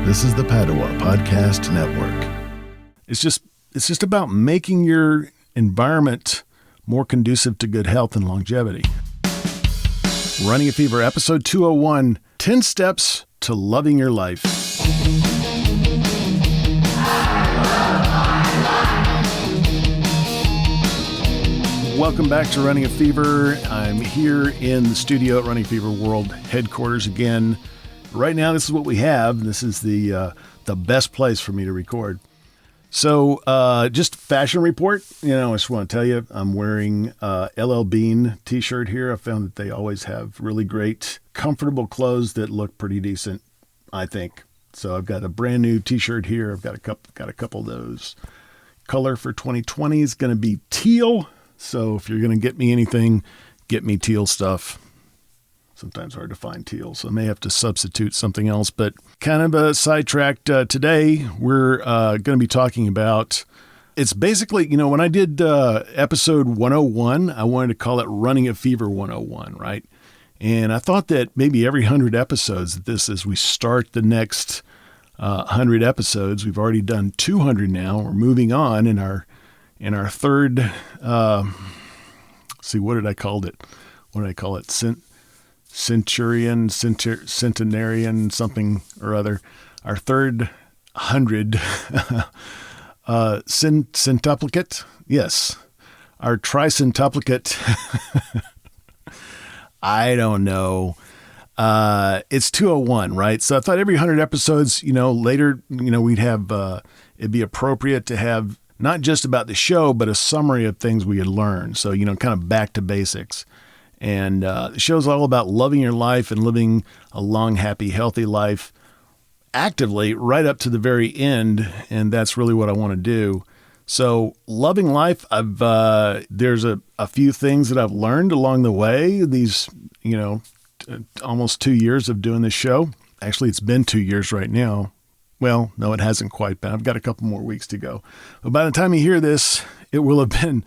This is the Padua Podcast Network. It's just about making your environment more conducive to good health and longevity. Running a Fever, episode 201, 10 Steps to Loving Your Life. Welcome back to Running a Fever. I'm here in the studio at Running Fever World headquarters again. Right now, this is what we have. This is the best place for me to record. So, just fashion report. I just want to tell you, I'm wearing a LL Bean t-shirt here. I found that they always have really great, comfortable clothes that look pretty decent, I think. So I've got a brand new t-shirt here. I've got a couple of those. Color for 2020 is going to be teal. So if you're going to get me anything, get me teal stuff. Sometimes hard to find teal, so I may have to substitute something else. But kind of a sidetracked today, we're going to be talking about, it's basically, when I did episode 101, I wanted to call it Running a Fever 101, right? And I thought that maybe every 100 episodes, as we start the next 100 episodes, we've already done 200 now. We're moving on in our third, what did I call it? Centenarian, something or other. Our third 100, centuplicate. Yes. Our tricentuplicate. I don't know. It's 201, right? So I thought every 100 episodes, later, we'd have, it'd be appropriate to have not just about the show, but a summary of things we had learned. So, kind of back to basics. And the show's all about loving your life and living a long, happy, healthy life actively right up to the very end. And that's really what I want to do. So loving life, there's a few things that I've learned along the way. These, almost 2 years of doing this show. Actually, it's been 2 years right now. Well, no, it hasn't quite been. I've got a couple more weeks to go. But by the time you hear this, it will have been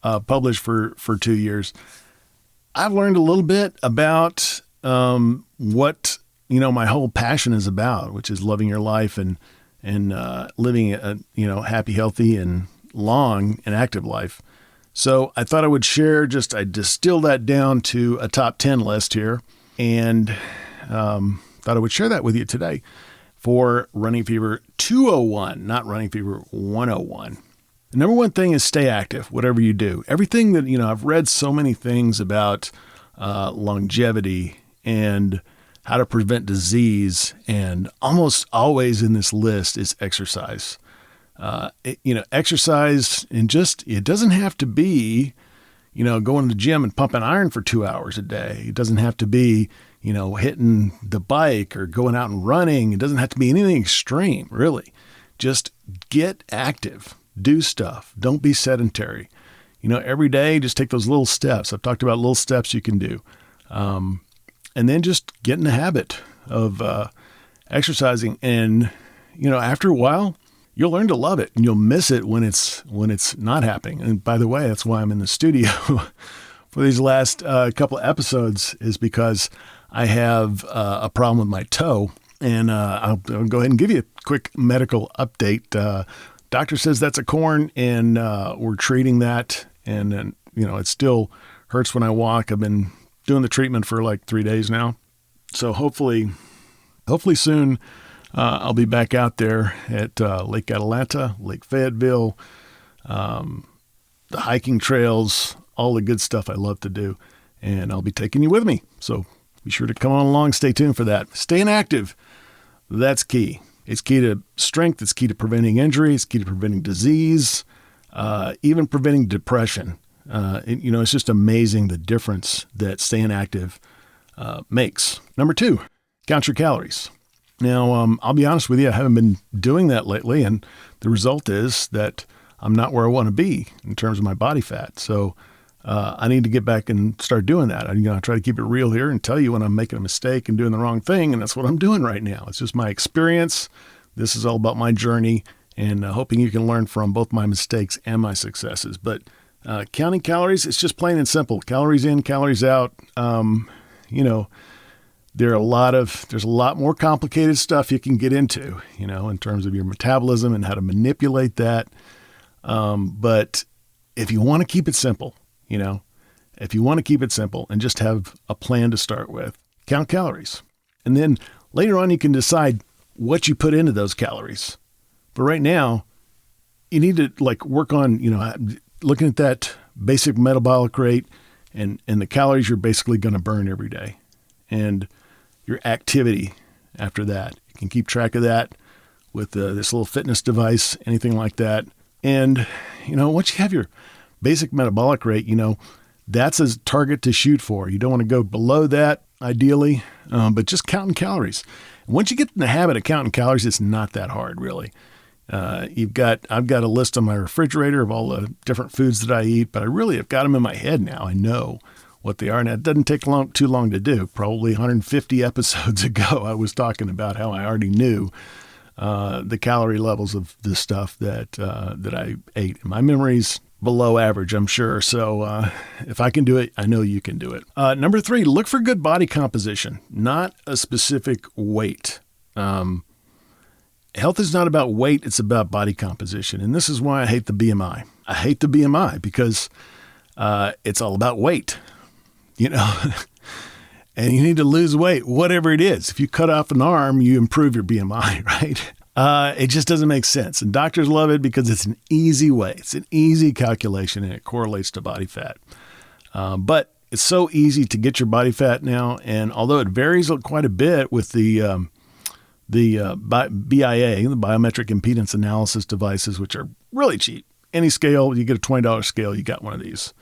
published for 2 years. I've learned a little bit about what, my whole passion is about, which is loving your life and living a, happy, healthy, and long and active life. So I thought I would share, I distilled that down to a top 10 list here, and thought I would share that with you today for Running Fever 201, not Running Fever 101. The number one thing is stay active, whatever you do. Everything that, I've read so many things about longevity and how to prevent disease, and almost always in this list is exercise. Exercise, and it doesn't have to be, going to the gym and pumping iron for 2 hours a day. It doesn't have to be, hitting the bike or going out and running. It doesn't have to be anything extreme, really. Just get active. Do stuff. Don't be sedentary. Every day, just take those little steps. I've talked about little steps you can do. And then just get in the habit of exercising. And, after a while, you'll learn to love it, and you'll miss it when it's not happening. And by the way, that's why I'm in the studio for these last couple of episodes, is because I have a problem with my toe. And I'll go ahead and give you a quick medical update. Doctor says that's a corn, and we're treating that. And then, it still hurts when I walk. I've been doing the treatment for like 3 days now. So hopefully soon I'll be back out there at Lake Atalanta, Lake Fayetteville, the hiking trails, all the good stuff I love to do. And I'll be taking you with me. So be sure to come on along. Stay tuned for that. Staying active, that's key. It's key to strength. It's key to preventing injury. It's key to preventing disease, even preventing depression. It's just amazing the difference that staying active makes. Number 2, count your calories. Now, I'll be honest with you, I haven't been doing that lately, and the result is that I'm not where I want to be in terms of my body fat. So I need to get back and start doing that. I try to keep it real here and tell you when I'm making a mistake and doing the wrong thing, and that's what I'm doing right now. It's just my experience. This is all about my journey, and hoping you can learn from both my mistakes and my successes. But counting calories, it's just plain and simple. Calories in, calories out. there's a lot more complicated stuff you can get into, in terms of your metabolism and how to manipulate that. But if you want to keep it simple, if you want to keep it simple and just have a plan to start with, count calories. And then later on, you can decide what you put into those calories. But right now, you need to work on, looking at that basic metabolic rate and the calories you're basically going to burn every day. And your activity after that. You can keep track of that with this little fitness device, anything like that. And, once you have your basic metabolic rate, that's a target to shoot for. You don't want to go below that, ideally, but just counting calories. And once you get in the habit of counting calories, it's not that hard, really. I've got a list on my refrigerator of all the different foods that I eat, but I really have got them in my head now. I know what they are, and it doesn't take too long to do. Probably 150 episodes ago, I was talking about how I already knew the calorie levels of the stuff that I ate. My memory's below average, I'm sure. So if I can do it, I know you can do it. Number 3, look for good body composition, not a specific weight. Health is not about weight, it's about body composition. And this is why I hate the BMI. I hate the BMI because it's all about weight, and you need to lose weight, whatever it is. If you cut off an arm, you improve your BMI, right? It just doesn't make sense. And doctors love it because it's an easy way. It's an easy calculation, and it correlates to body fat. But it's so easy to get your body fat now. And although it varies quite a bit with the BIA, the biometric impedance analysis devices, which are really cheap. Any scale, you get a $20 scale, you got one of these.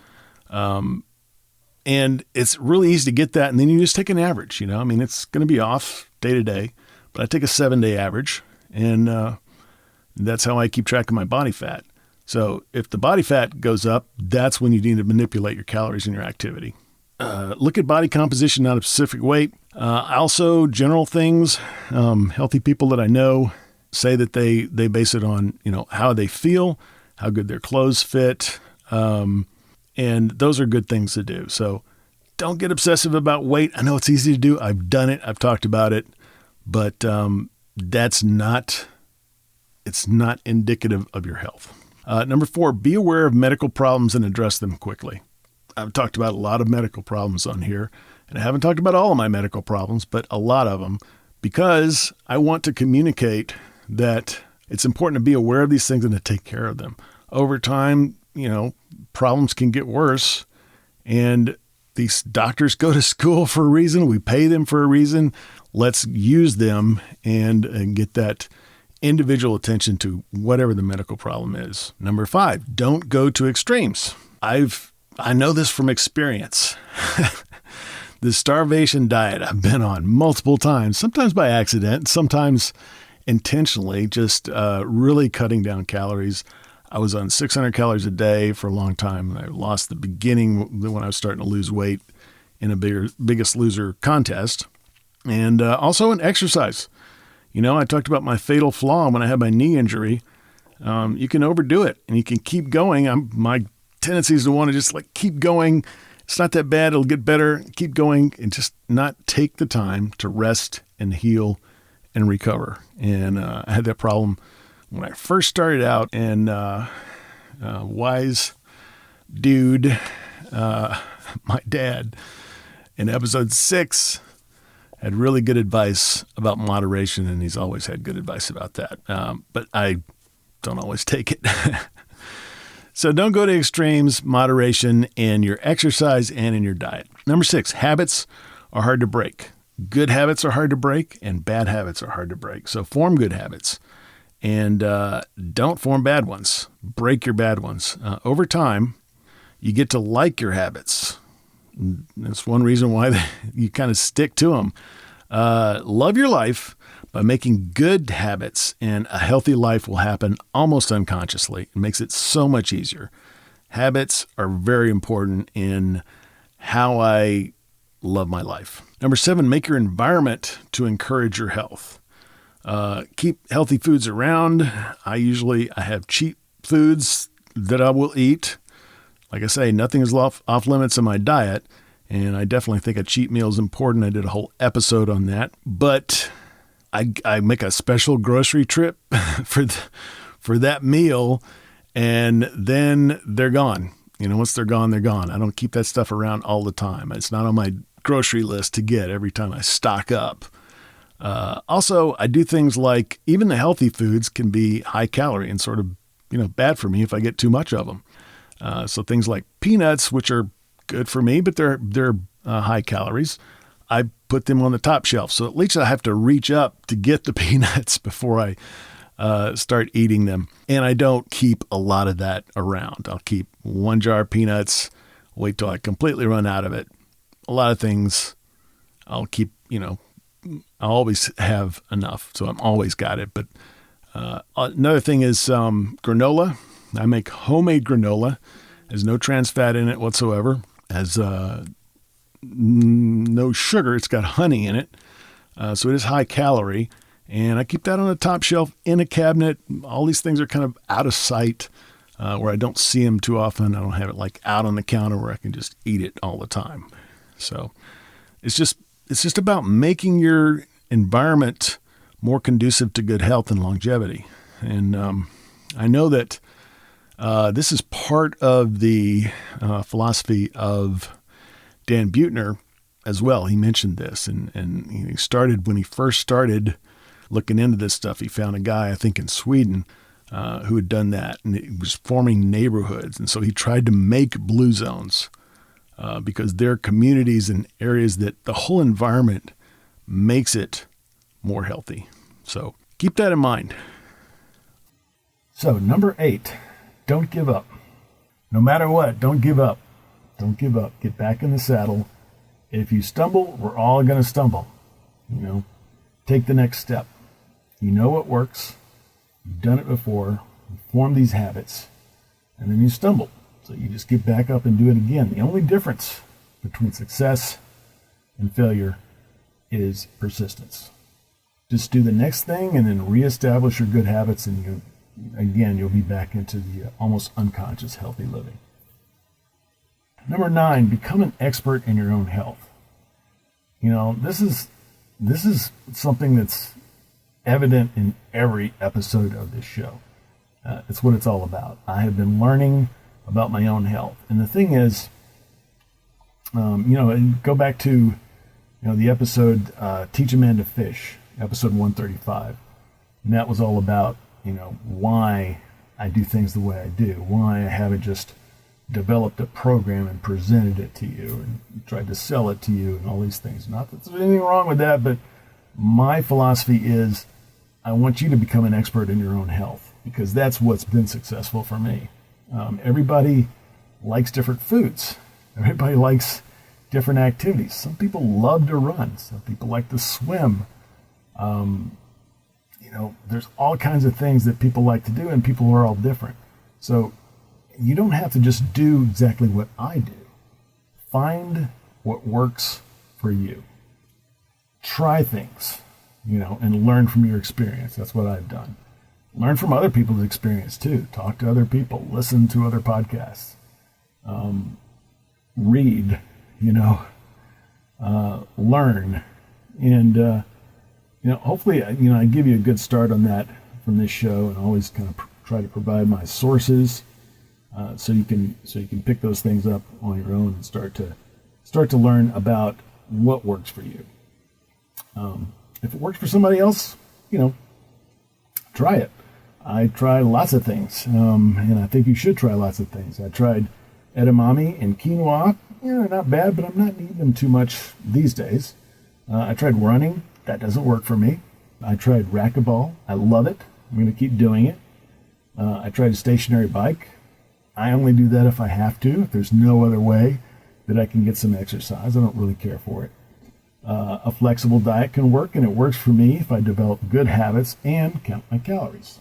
And it's really easy to get that. And then you just take an average, it's going to be off day to day, but I take a 7-day average, and that's how I keep track of my body fat. So if the body fat goes up, that's when you need to manipulate your calories and your activity. Look at body composition, not a specific weight. Also, general things. Healthy people that I know say that they base it on, how they feel, how good their clothes fit. And those are good things to do. So don't get obsessive about weight. I know it's easy to do. I've done it. I've talked about it. But it's not indicative of your health. Number 4, be aware of medical problems and address them quickly. I've talked about a lot of medical problems on here, and I haven't talked about all of my medical problems, but a lot of them, because I want to communicate that it's important to be aware of these things and to take care of them. Over time, problems can get worse, and these doctors go to school for a reason. We pay them for a reason. Let's use them and get that individual attention to whatever the medical problem is. Number 5, don't go to extremes. I know this from experience. The starvation diet I've been on multiple times, sometimes by accident, sometimes intentionally, just really cutting down calories. I was on 600 calories a day for a long time. I lost the beginning when I was starting to lose weight in a Biggest Loser contest. And also in exercise. I talked about my fatal flaw when I had my knee injury. You can overdo it and you can keep going. My tendency is to want to just keep going. It's not that bad. It'll get better. Keep going and just not take the time to rest and heal and recover. And I had that problem when I first started out, and wise dude, my dad, in episode 6, had really good advice about moderation, and he's always had good advice about that. But I don't always take it. So don't go to extremes, moderation in your exercise and in your diet. Number 6, habits are hard to break. Good habits are hard to break, and bad habits are hard to break. So form good habits. And don't form bad ones. Break your bad ones. Over time, you get to like your habits. That's one reason why you kind of stick to them. Love your life by making good habits, and a healthy life will happen almost unconsciously. It makes it so much easier. Habits are very important in how I love my life. Number 7, make your environment to encourage your health. Keep healthy foods around. I have cheap foods that I will eat. Like I say, nothing is off limits in my diet. And I definitely think a cheat meal is important. I did a whole episode on that. But I make a special grocery trip for that meal, and then they're gone. Once they're gone, they're gone. I don't keep that stuff around all the time. It's not on my grocery list to get every time I stock up. Also, I do things like even the healthy foods can be high calorie and sort of, bad for me if I get too much of them. So things like peanuts, which are good for me, but they're high calories. I put them on the top shelf. So at least I have to reach up to get the peanuts before I start eating them. And I don't keep a lot of that around. I'll keep one jar of peanuts, wait till I completely run out of it. A lot of things I'll keep, I always have enough. So I'm always got it. But another thing is granola. I make homemade granola. There's no trans fat in it whatsoever. Has no sugar. It's got honey in it. So it is high calorie. And I keep that on the top shelf in a cabinet. All these things are kind of out of sight where I don't see them too often. I don't have it like out on the counter where I can just eat it all the time. So it's just about making your environment more conducive to good health and longevity. And I know that this is part of the philosophy of Dan Buettner as well. He mentioned this, and he started when he first started looking into this stuff. He found a guy, I think in Sweden, who had done that, and it was forming neighborhoods. And so he tried to make blue zones because they're communities and areas that the whole environment makes it more healthy. So keep that in mind. So number 8, don't give up. No matter what, don't give up. Don't give up. Get back in the saddle. If you stumble, we're all going to stumble. Take the next step. You know what works. You've done it before. You form these habits, and then you stumble. So you just get back up and do it again. The only difference between success and failure is persistence. Just do the next thing and then reestablish your good habits, and you'll be back into the almost unconscious healthy living. Number 9, become an expert in your own health. This is something that's evident in every episode of this show. It's what it's all about. I have been learning about my own health. And the thing is, go back to, the episode, Teach a Man to Fish, episode 135. And that was all about, why I do things the way I do, why I haven't just developed a program and presented it to you and tried to sell it to you and all these things. Not that there's anything wrong with that, but my philosophy is I want you to become an expert in your own health, because that's what's been successful for me. Everybody likes different foods. Everybody likes different activities. Some people love to run. Some people like to swim. There's all kinds of things that people like to do, and people are all different. So you don't have to just do exactly what I do. Find what works for you. Try things, and learn from your experience. That's what I've done. Learn from other people's experience too. Talk to other people. Listen to other podcasts. Read, learn. And, hopefully, I give you a good start on that from this show, and always kind of try to provide my sources so you can pick those things up on your own and start to learn about what works for you. If it works for somebody else, try it. I try lots of things, and I think you should try lots of things. I tried edamame and quinoa. They're not bad, but I'm not eating them too much these days. I tried running. That doesn't work for me. I tried racquetball. I love it. I'm going to keep doing it. I tried a stationary bike. I only do that if I have to. If there's no other way that I can get some exercise, I don't really care for it. A flexible diet can work, and it works for me if I develop good habits and count my calories.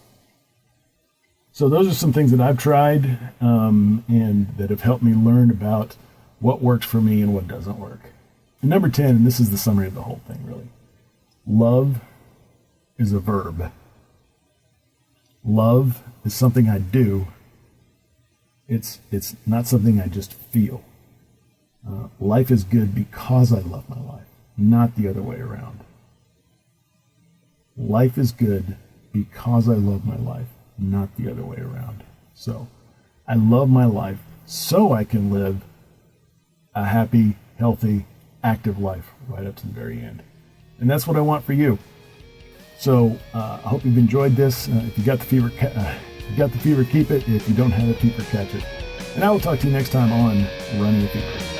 So those are some things that I've tried and that have helped me learn about what works for me and what doesn't work. And number 10, and this is the summary of the whole thing, really. Love is a verb. Love is something I do. It's not something I just feel. Life is good because I love my life, not the other way around. Life is good because I love my life, not the other way around. So I love my life so I can live a happy, healthy, active life right up to the very end. And that's what I want for you. So I hope you've enjoyed this. If you got the fever, keep it. If you don't have the fever, catch it. And I will talk to you next time on Running a Fever.